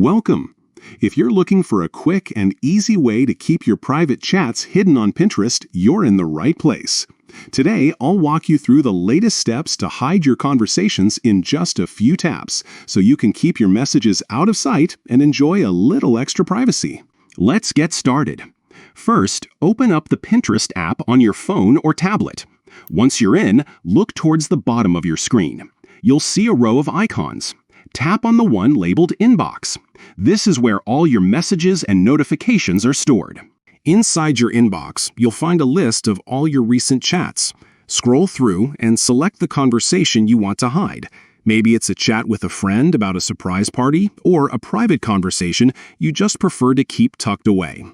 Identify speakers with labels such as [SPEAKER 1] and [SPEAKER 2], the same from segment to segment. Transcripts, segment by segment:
[SPEAKER 1] Welcome! If you're looking for a quick and easy way to keep your private chats hidden on Pinterest, you're in the right place. Today, I'll walk you through the latest steps to hide your conversations in just a few taps, so you can keep your messages out of sight and enjoy a little extra privacy. Let's get started. First, open up the Pinterest app on your phone or tablet. Once you're in, look towards the bottom of your screen. You'll see a row of icons. Tap on the one labeled Inbox. This is where all your messages and notifications are stored. Inside your inbox, you'll find a list of all your recent chats. Scroll through and select the conversation you want to hide. Maybe it's a chat with a friend about a surprise party, or a private conversation you just prefer to keep tucked away.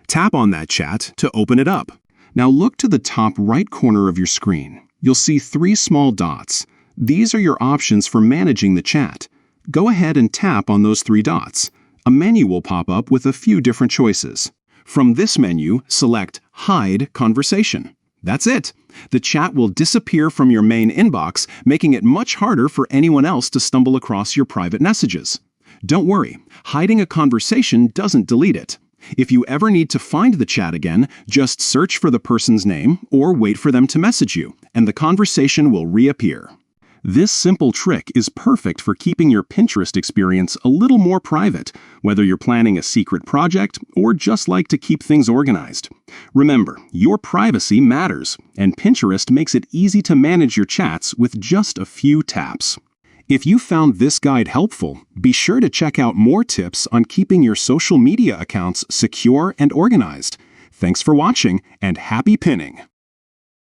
[SPEAKER 1] Tap on that chat to open it up. Now look to the top right corner of your screen. You'll see 3 small dots. These are your options for managing the chat. Go ahead and tap on those 3 dots. A menu will pop up with a few different choices. From this menu, select Hide Conversation. That's it. The chat will disappear from your main inbox, making it much harder for anyone else to stumble across your private messages. Don't worry, hiding a conversation doesn't delete it. If you ever need to find the chat again, just search for the person's name or wait for them to message you, and the conversation will reappear. This simple trick is perfect for keeping your Pinterest experience a little more private, whether you're planning a secret project or just like to keep things organized. Remember, your privacy matters, and Pinterest makes it easy to manage your chats with just a few taps. If you found this guide helpful, be sure to check out more tips on keeping your social media accounts secure and organized. Thanks for watching, and happy pinning!